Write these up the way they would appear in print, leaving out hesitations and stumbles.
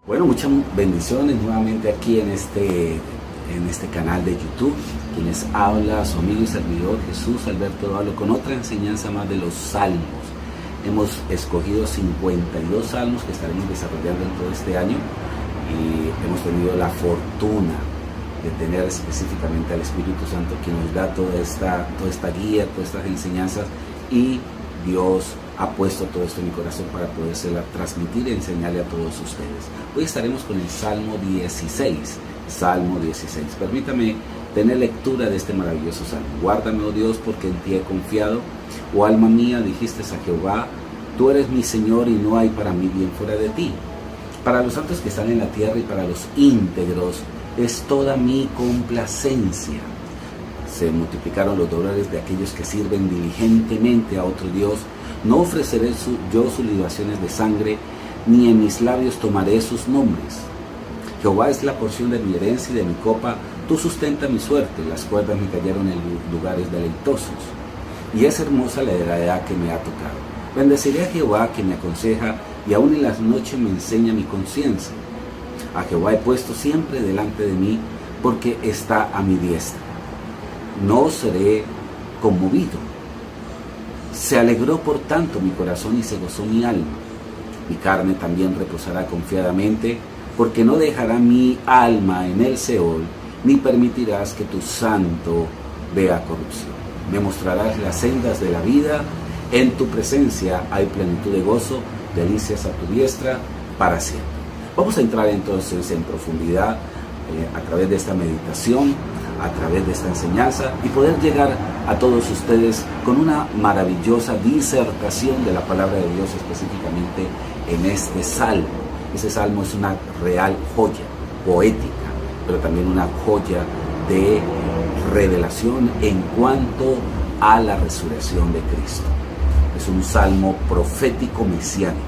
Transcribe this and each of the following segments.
Bueno, muchas bendiciones nuevamente aquí en este canal de YouTube. Quien les habla, su amigo y servidor Jesús Alberto Dávalo, con otra enseñanza más de los salmos. Hemos escogido 52 salmos que estaremos desarrollando en todo este año y hemos tenido la fortuna de tener específicamente al Espíritu Santo, quien nos da toda esta guía, todas estas enseñanzas, y Dios ha puesto todo esto en mi corazón para podérsela transmitir y enseñarle a todos ustedes. Hoy estaremos con el Salmo 16. Salmo 16. Permítame tener lectura de este maravilloso salmo. Guárdame, oh Dios, porque en ti he confiado. Oh alma mía, dijiste a Jehová, tú eres mi Señor y no hay para mí bien fuera de ti. Para los santos que están en la tierra y para los íntegros es toda mi complacencia. Se multiplicaron los dolores de aquellos que sirven diligentemente a otro Dios. No ofreceré yo sus libaciones de sangre, ni en mis labios tomaré sus nombres. Jehová es la porción de mi herencia y de mi copa. Tú sustenta mi suerte, las cuerdas me cayeron en lugares deleitosos. Y es hermosa la edad que me ha tocado. Bendeciré a Jehová que me aconseja, y aún en las noches me enseña mi conciencia. A Jehová he puesto siempre delante de mí, porque está a mi diestra. No seré conmovido. Se alegró por tanto mi corazón y se gozó mi alma. Mi carne también reposará confiadamente, porque no dejará mi alma en el Seol, ni permitirás que tu santo vea corrupción. Me mostrarás las sendas de la vida, en tu presencia hay plenitud de gozo, delicias a tu diestra para siempre. Vamos a entrar entonces en profundidad a través de esta meditación, a través de esta enseñanza, y poder llegar a todos ustedes con una maravillosa disertación de la palabra de Dios, específicamente en este salmo. Ese salmo es una real joya poética, pero también una joya de revelación en cuanto a la resurrección de Cristo. Es un salmo profético mesiánico.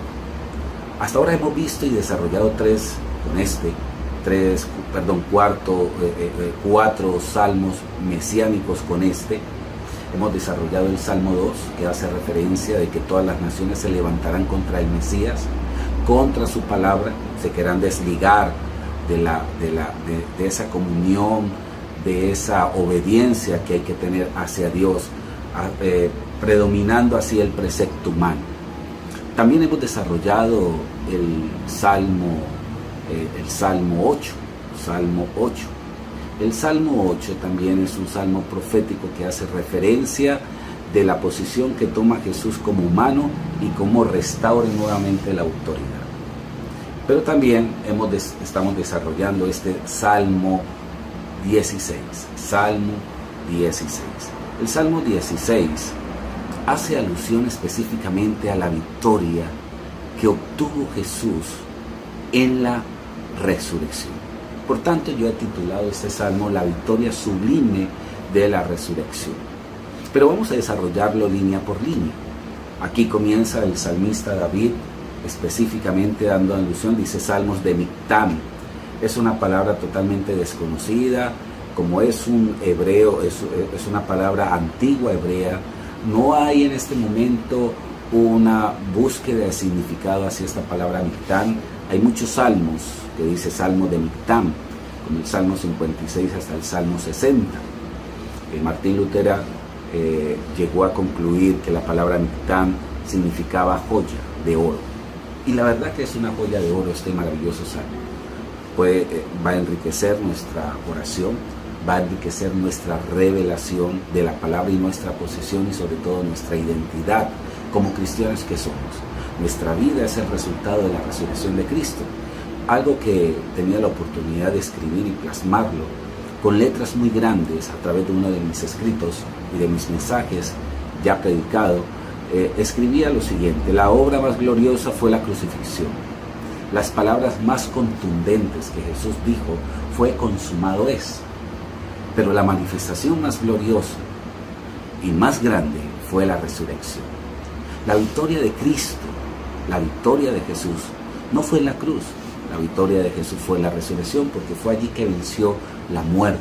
Hasta ahora hemos visto y desarrollado cuatro salmos mesiánicos con este. Hemos desarrollado el Salmo 2, que hace referencia de que todas las naciones se levantarán contra el Mesías, contra su palabra, se querrán desligar de esa comunión, de esa obediencia que hay que tener hacia Dios, predominando así el precepto humano. También hemos desarrollado el Salmo 8. El Salmo 8 también es un salmo profético que hace referencia de la posición que toma Jesús como humano y cómo restaura nuevamente la autoridad. Pero también estamos desarrollando este Salmo 16. Salmo 16. El Salmo 16 hace alusión específicamente a la victoria que obtuvo Jesús en la resurrección. Por tanto, yo he titulado este salmo La victoria sublime de la resurrección. Pero vamos a desarrollarlo línea por línea. Aquí comienza el salmista David, específicamente dando alusión, dice salmos de Mictam. Es una palabra totalmente desconocida, como es un hebreo, es una palabra antigua hebrea. No hay en este momento una búsqueda de significado hacia esta palabra Mictam. Hay muchos salmos que dice Salmo de Mictam, como el Salmo 56 hasta el Salmo 60. Martín Lutero llegó a concluir que la palabra Mictam significaba joya de oro. Y la verdad que es una joya de oro este maravilloso salmo. Va a enriquecer nuestra oración, va a enriquecer nuestra revelación de la palabra y nuestra posición, y sobre todo nuestra identidad como cristianos que somos. Nuestra vida es el resultado de la resurrección de Cristo. Algo que tenía la oportunidad de escribir y plasmarlo con letras muy grandes a través de uno de mis escritos y de mis mensajes ya predicado. Escribía lo siguiente: la obra más gloriosa fue la crucifixión. Las palabras más contundentes que Jesús dijo fue consumado es. Pero la manifestación más gloriosa y más grande fue la resurrección. La victoria de Cristo, la victoria de Jesús, no fue en la cruz. La victoria de Jesús fue en la resurrección, porque fue allí que venció la muerte.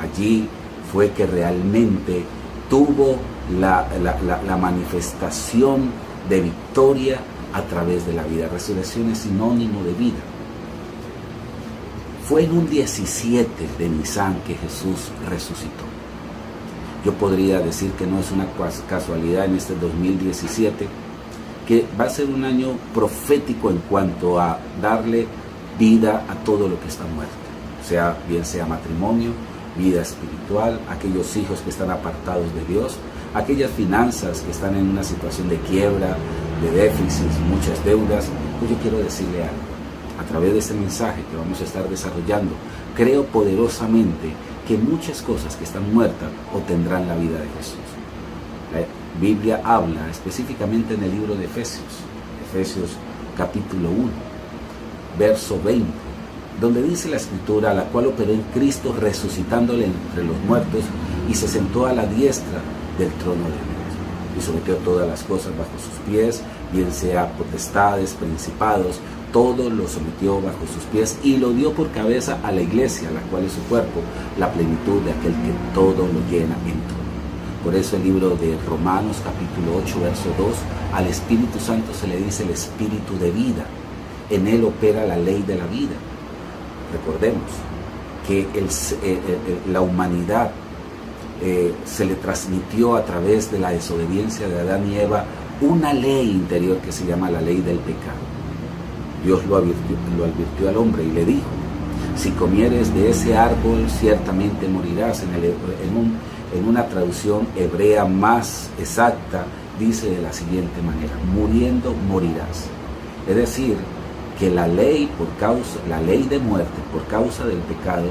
Allí fue que realmente tuvo la manifestación de victoria a través de la vida. Resurrección es sinónimo de vida. Fue en un 17 de Nisan que Jesús resucitó. Yo podría decir que no es una casualidad en este 2017, que va a ser un año profético en cuanto a darle vida a todo lo que está muerto, bien sea matrimonio, vida espiritual, aquellos hijos que están apartados de Dios, aquellas finanzas que están en una situación de quiebra, de déficit, muchas deudas. Pues yo quiero decirle algo, a través de este mensaje que vamos a estar desarrollando, creo poderosamente que muchas cosas que están muertas obtendrán la vida de Jesús. La Biblia habla específicamente en el libro de Efesios capítulo 1, verso 20, donde dice la Escritura, la cual operó en Cristo resucitándole entre los muertos y se sentó a la diestra del trono de Dios y sometió todas las cosas bajo sus pies, bien sea potestades, principados, todo lo sometió bajo sus pies y lo dio por cabeza a la iglesia, la cual es su cuerpo, la plenitud de aquel que todo lo llena en todo. Por eso el libro de Romanos capítulo 8 verso 2, al Espíritu Santo se le dice el Espíritu de vida. En él opera la ley de la vida. Recordemos que la humanidad se le transmitió a través de la desobediencia de Adán y Eva una ley interior que se llama la ley del pecado. Dios lo advirtió al hombre y le dijo, si comieres de ese árbol ciertamente morirás. En una traducción hebrea más exacta dice de la siguiente manera, muriendo morirás. Es decir, que la ley de muerte por causa del pecado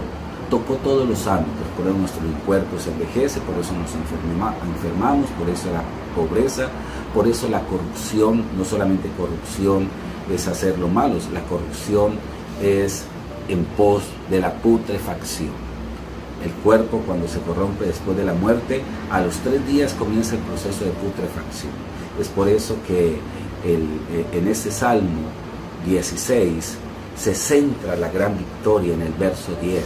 tocó todos los ámbitos. Por eso nuestro cuerpo se envejece, por eso nos enfermamos, por eso la pobreza, por eso la corrupción. No solamente corrupción es hacer lo malo, la corrupción es en pos de la putrefacción. El cuerpo, cuando se corrompe después de la muerte, a los 3 días comienza el proceso de putrefacción. Es por eso que en este Salmo 16 se centra la gran victoria en el verso 10,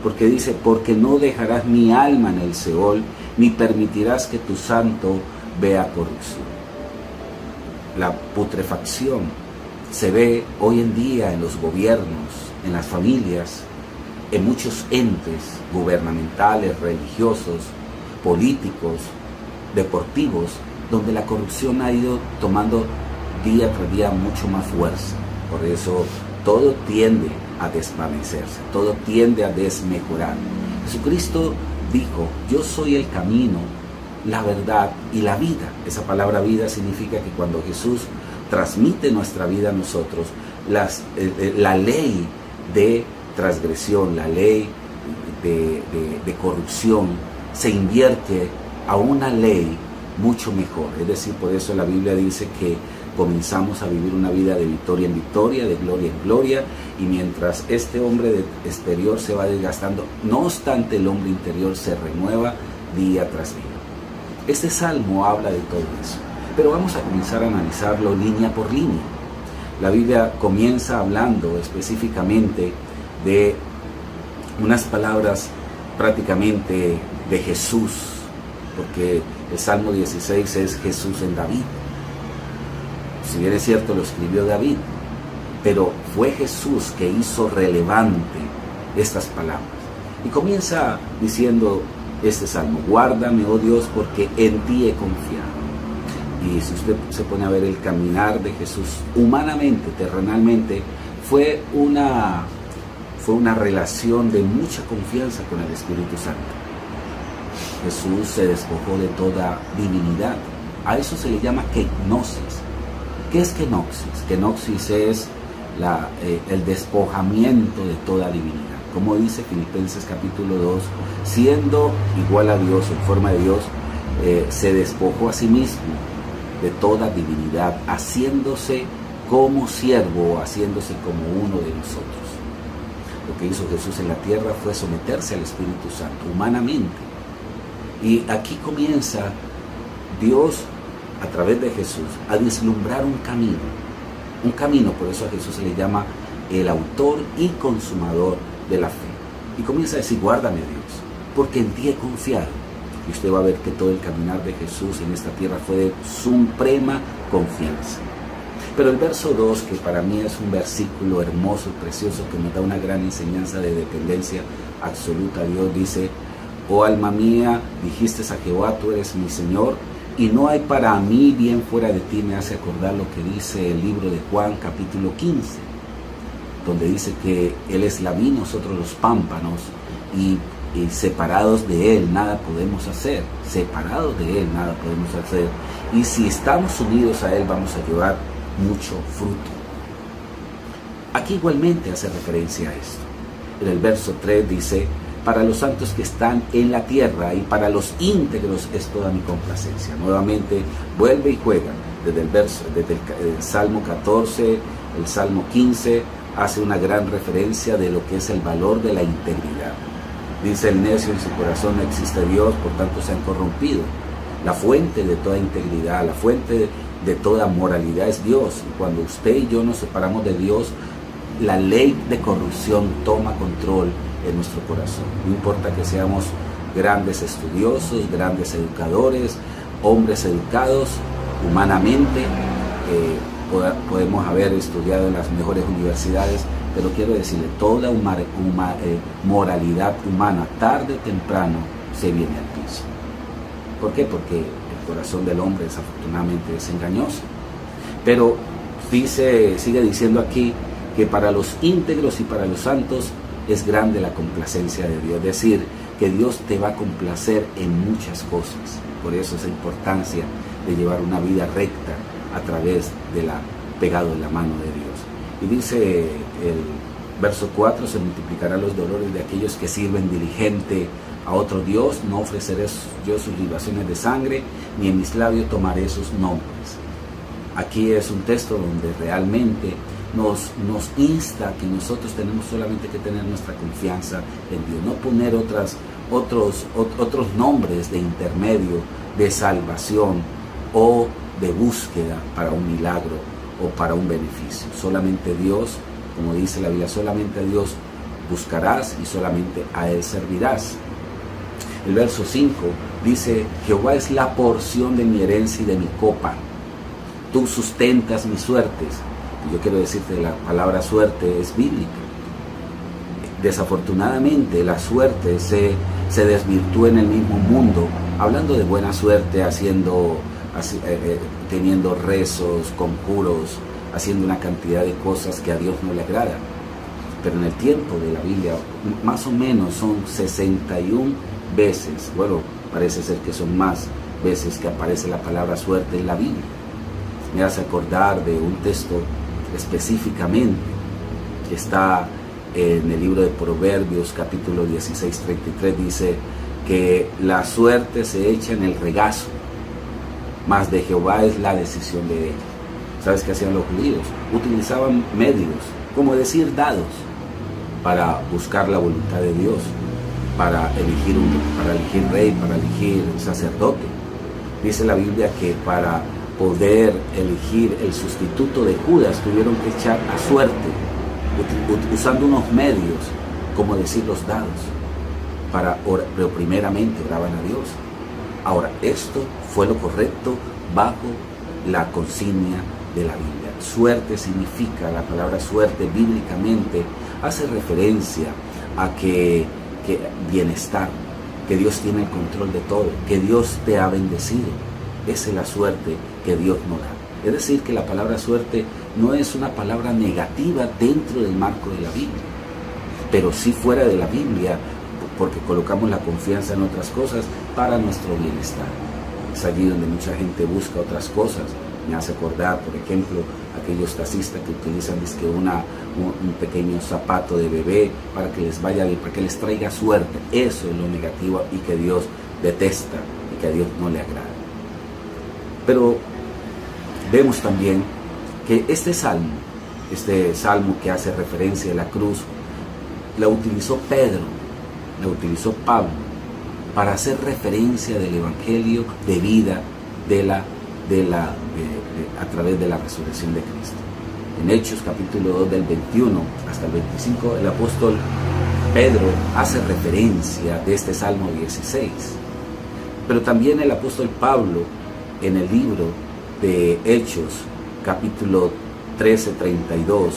porque dice, porque no dejarás mi alma en el Seol, ni permitirás que tu santo vea corrupción. La putrefacción se ve hoy en día en los gobiernos, en las familias, en muchos entes gubernamentales, religiosos, políticos, deportivos, donde la corrupción ha ido tomando día tras día mucho más fuerza. Por eso todo tiende a desvanecerse, todo tiende a desmejorar. Jesucristo dijo, yo soy el camino, la verdad y la vida. Esa palabra vida significa que cuando Jesús transmite nuestra vida a nosotros, la ley de transgresión, la ley de corrupción se invierte a una ley mucho mejor. Es decir, por eso la Biblia dice que comenzamos a vivir una vida de victoria en victoria, de gloria en gloria, y mientras este hombre exterior se va desgastando, no obstante el hombre interior se renueva día tras día. Este salmo habla de todo eso, pero vamos a comenzar a analizarlo línea por línea. La Biblia comienza hablando específicamente de unas palabras prácticamente de Jesús, porque el Salmo 16 es Jesús en David. Si bien es cierto, lo escribió David, pero fue Jesús que hizo relevante estas palabras. Y comienza diciendo este salmo, guárdame, oh Dios, porque en ti he confiado. Y si usted se pone a ver el caminar de Jesús humanamente, terrenalmente, fue una relación de mucha confianza con el Espíritu Santo. Jesús se despojó de toda divinidad. A eso se le llama kenosis. ¿Qué es kenosis? Kenosis es el despojamiento de toda divinidad. Como dice Filipenses capítulo 2, siendo igual a Dios, en forma de Dios, se despojó a sí mismo de toda divinidad, haciéndose como siervo, haciéndose como uno de nosotros. Lo que hizo Jesús en la tierra fue someterse al Espíritu Santo humanamente. Y aquí comienza Dios, a través de Jesús, a vislumbrar un camino, por eso a Jesús se le llama el autor y consumador de la fe. Y comienza a decir, guárdame Dios, porque en ti he confiado. Y usted va a ver que todo el caminar de Jesús en esta tierra fue de suprema confianza. Pero el verso 2, que para mí es un versículo hermoso, precioso, que nos da una gran enseñanza de dependencia absoluta a Dios, dice: oh alma mía, dijiste a Jehová, tú eres mi Señor, y no hay para mí bien fuera de ti. Me hace acordar lo que dice el libro de Juan, capítulo 15, donde dice que Él es la vid, nosotros los pámpanos, y separados de Él nada podemos hacer. Separados de Él nada podemos hacer. Y si estamos unidos a Él, vamos a llevar mucho fruto. Aquí igualmente hace referencia a esto. En el verso 3 dice: para los santos que están en la tierra y para los íntegros es toda mi complacencia. Nuevamente vuelve y juega desde el Salmo 14, el Salmo 15, hace una gran referencia de lo que es el valor de la integridad. Dice: el necio en su corazón no existe Dios, por tanto se han corrompido. La fuente de toda integridad, la fuente de toda moralidad es Dios. Y cuando usted y yo nos separamos de Dios, la ley de corrupción toma control en nuestro corazón. No importa que seamos grandes estudiosos, grandes educadores, hombres educados humanamente, podemos haber estudiado en las mejores universidades, pero quiero decirle, toda moralidad humana, tarde o temprano, se viene al piso. ¿Por qué? Porque el corazón del hombre desafortunadamente es engañoso. Pero sigue diciendo aquí que para los íntegros y para los santos es grande la complacencia de Dios. Es decir, que Dios te va a complacer en muchas cosas. Por eso esa importancia de llevar una vida recta a través pegado en la mano de Dios. Y dice el verso 4: se multiplicarán los dolores de aquellos que sirven diligente a otro Dios. No ofreceré yo sus libaciones de sangre, ni en mis labios tomaré sus nombres. Aquí es un texto donde realmente nos insta que nosotros tenemos solamente que tener nuestra confianza en Dios, no poner otros nombres de intermedio, de salvación o de búsqueda para un milagro o para un beneficio. Solamente Dios, como dice la Biblia, solamente a Dios buscarás y solamente a Él servirás. El verso 5 dice: Jehová es la porción de mi herencia y de mi copa, tú sustentas mis suertes. Yo quiero decirte que la palabra suerte es bíblica. Desafortunadamente la suerte se desvirtúa en el mismo mundo, hablando de buena suerte, teniendo rezos, conjuros, haciendo una cantidad de cosas que a Dios no le agradan. Pero en el tiempo de la Biblia, más o menos son 61 veces, bueno, parece ser que son más veces que aparece la palabra suerte en la Biblia. Me hace acordar de un texto específicamente que está en el libro de Proverbios, capítulo 16, 33, dice que la suerte se echa en el regazo, mas de Jehová es la decisión de ella. ¿Sabes qué hacían los judíos? Utilizaban medios, como decir dados, para buscar la voluntad de Dios, para elegir rey, para elegir sacerdote. Dice la Biblia que para poder elegir el sustituto de Judas tuvieron que echar a suerte, usando unos medios, como decir los dados, pero primeramente oraban a Dios. Ahora, esto fue lo correcto bajo la consigna de la Biblia. Suerte significa, la palabra suerte bíblicamente hace referencia a que bienestar, que Dios tiene el control de todo, que Dios te ha bendecido. Esa es la suerte que Dios nos da. Es decir, que la palabra suerte no es una palabra negativa dentro del marco de la Biblia, pero sí fuera de la Biblia, porque colocamos la confianza en otras cosas para nuestro bienestar. Es allí donde mucha gente busca otras cosas. Me hace acordar, por ejemplo, aquellos taxistas que utilizan un pequeño zapato de bebé para que les vaya bien, para que les traiga suerte. Eso es lo negativo y que Dios detesta y que a Dios no le agrada. Pero vemos también que este salmo que hace referencia a la cruz, la utilizó Pedro, la utilizó Pablo, para hacer referencia del evangelio de vida a través de la resurrección de Cristo. En Hechos capítulo 2 del 21 hasta el 25, el apóstol Pedro hace referencia de este Salmo 16. Pero también el apóstol Pablo, en el libro de Hechos capítulo 13:32,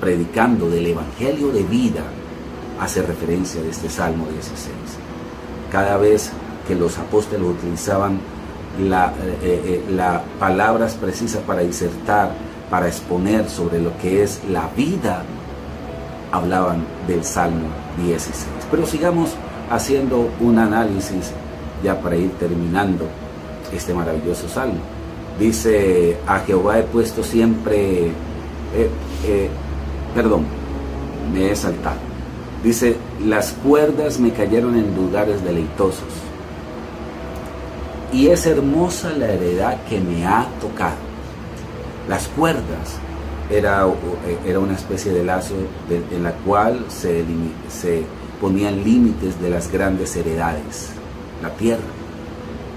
predicando del Evangelio de vida, hace referencia de este Salmo 16. Cada vez que los apóstoles utilizaban las palabras precisas para disertar, para exponer sobre lo que es la vida, hablaban del Salmo 16. Pero sigamos haciendo un análisis ya para ir terminando este maravilloso salmo. Dice: a Jehová he puesto siempre, me he saltado. Dice: las cuerdas me cayeron en lugares deleitosos, y es hermosa la heredad que me ha tocado. Las cuerdas era una especie de lazo en la cual se ponían límites de las grandes heredades, la tierra.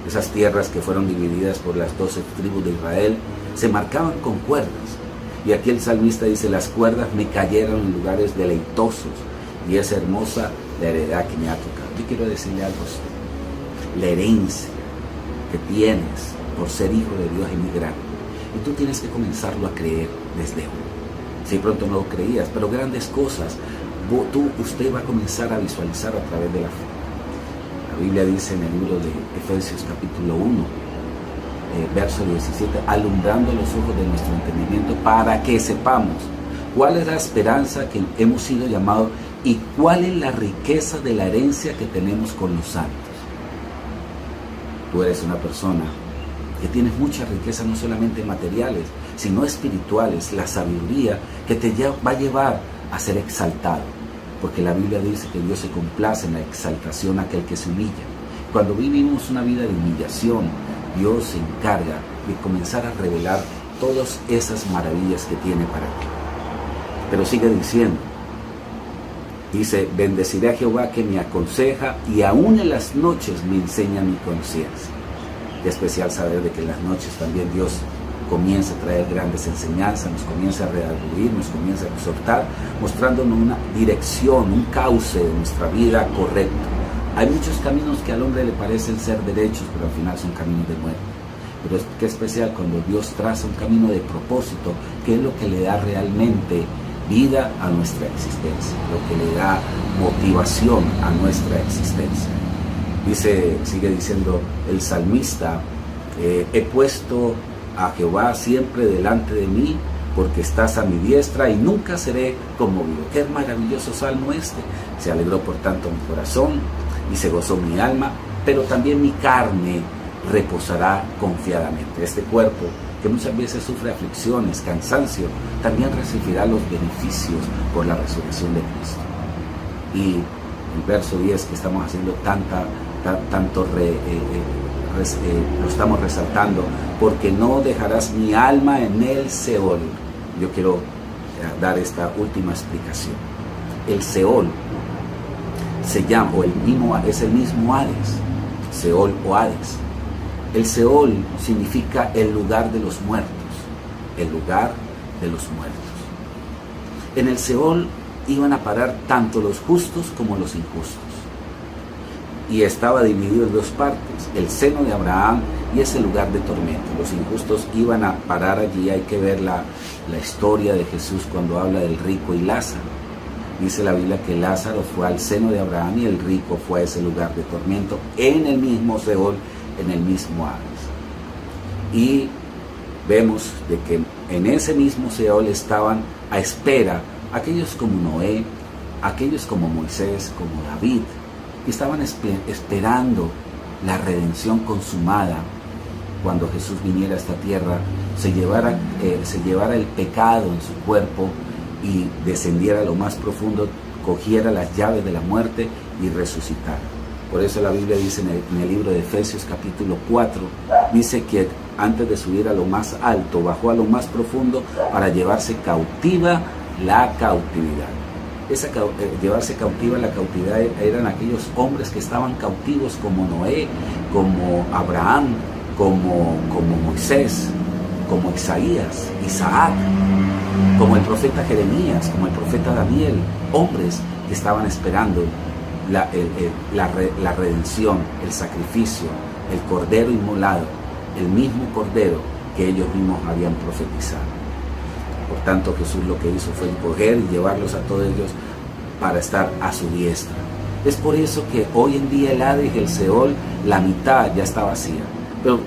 Esas tierras que fueron divididas por las 12 tribus de Israel se marcaban con cuerdas. Y aquí el salmista dice: las cuerdas me cayeron en lugares deleitosos, y es hermosa la heredad que me ha tocado. Yo quiero decirle algo a usted: la herencia que tienes por ser hijo de Dios es muy grande, y tú tienes que comenzarlo a creer desde hoy. Si pronto no lo creías, pero grandes cosas usted va a comenzar a visualizar a través de la fe. La Biblia dice en el libro de Efesios capítulo 1, verso 17: alumbrando los ojos de nuestro entendimiento, para que sepamos cuál es la esperanza que hemos sido llamados y cuál es la riqueza de la herencia que tenemos con los santos. Tú eres una persona que tienes mucha riqueza, no solamente materiales, sino espirituales, la sabiduría que te va a llevar a ser exaltado, porque la Biblia dice que Dios se complace en la exaltación a aquel que se humilla. Cuando vivimos una vida de humillación, Dios se encarga de comenzar a revelar todas esas maravillas que tiene para ti. Pero sigue diciendo, dice: bendeciré a Jehová que me aconseja, y aún en las noches me enseña mi conciencia. Es especial saber de que en las noches también Dios comienza a traer grandes enseñanzas, nos comienza a redarguir, nos comienza a exhortar, mostrándonos una dirección, un cauce de nuestra vida correcto. Hay muchos caminos que al hombre le parecen ser derechos, pero al final son caminos de muerte. Pero es que especial cuando Dios traza un camino de propósito, que es lo que le da realmente vida a nuestra existencia, lo que le da motivación a nuestra existencia. Sigue diciendo el salmista: he puesto a Jehová siempre delante de mí, porque estás a mi diestra y nunca seré conmovido. Qué maravilloso salmo este. Se alegró por tanto mi corazón y se gozó mi alma, pero también mi carne reposará confiadamente. Este cuerpo que muchas veces sufre aflicciones, cansancio, también recibirá los beneficios por la resurrección de Cristo. Y el verso 10 que estamos haciendo lo estamos resaltando: porque no dejarás mi alma en el Seol. Yo quiero dar esta última explicación. El Seol se llama, es el mismo Hades, Seol o Hades. El Seol significa el lugar de los muertos, el lugar de los muertos. En el Seol iban a parar tanto los justos como los injustos. Y estaba dividido en dos partes: el seno de Abraham y ese lugar de tormento. Los injustos iban a parar allí. Hay que ver la historia de Jesús cuando habla del rico y Lázaro. Dice la Biblia que Lázaro fue al seno de Abraham y el rico fue a ese lugar de tormento, en el mismo Seol, en el mismo Hades. Y vemos de que en ese mismo Seol estaban a espera aquellos como Noé, aquellos como Moisés, como David, que estaban esperando la redención consumada. Cuando Jesús viniera a esta tierra, se llevara el pecado en su cuerpo y descendiera a lo más profundo, cogiera las llaves de la muerte y resucitara. Por eso la Biblia dice en el libro de Efesios capítulo 4, dice que antes de subir a lo más alto, bajó a lo más profundo para llevarse cautiva la cautividad. Llevarse cautiva la cautividad eran aquellos hombres que estaban cautivos, como Noé, como Abraham, como Moisés, como Isaías, Isaac, como el profeta Jeremías, como el profeta Daniel, hombres que estaban esperando la redención, el sacrificio, el cordero inmolado, el mismo cordero que ellos mismos habían profetizado. Por tanto, Jesús lo que hizo fue escoger y llevarlos a todos ellos para estar a su diestra. Es por eso que hoy en día el Hades y el Seol, la mitad ya está vacía, pero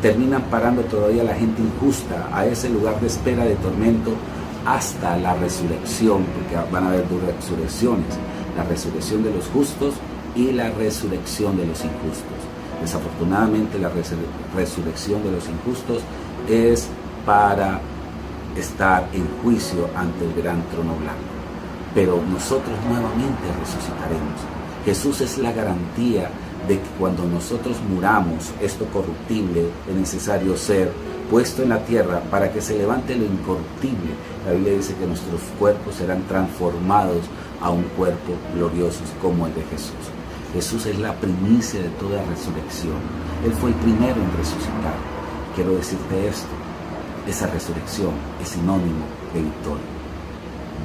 terminan parando todavía a la gente injusta a ese lugar de espera, de tormento, hasta la resurrección, porque van a haber dos resurrecciones, la resurrección de los justos y la resurrección de los injustos. Desafortunadamente la resurrección de los injustos es para estar en juicio ante el gran trono blanco. Pero nosotros nuevamente resucitaremos. Jesús es la garantía de que cuando nosotros muramos, esto corruptible es necesario ser puesto en la tierra para que se levante lo incorruptible. La Biblia dice que nuestros cuerpos serán transformados a un cuerpo glorioso como el de Jesús. Jesús es la primicia de toda resurrección. Él fue el primero en resucitar. Quiero decirte esto, esa resurrección es sinónimo de victoria.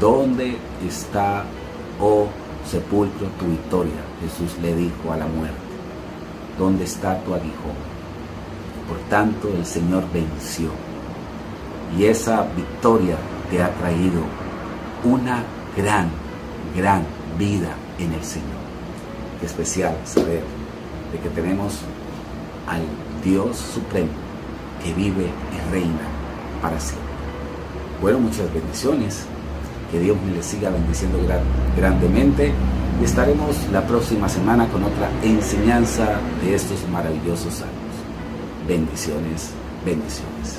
¿Dónde está, oh sepulcro, tu victoria? Jesús le dijo a la muerte. ¿Dónde está tu aguijón? Por tanto, el Señor venció. Y esa victoria te ha traído una gran vida en el Señor. Qué especial saber de que tenemos al Dios Supremo que vive y reina para siempre. Bueno, muchas bendiciones. Que Dios me les siga bendiciendo grandemente. Y estaremos la próxima semana con otra enseñanza de estos maravillosos salmos. Bendiciones, bendiciones.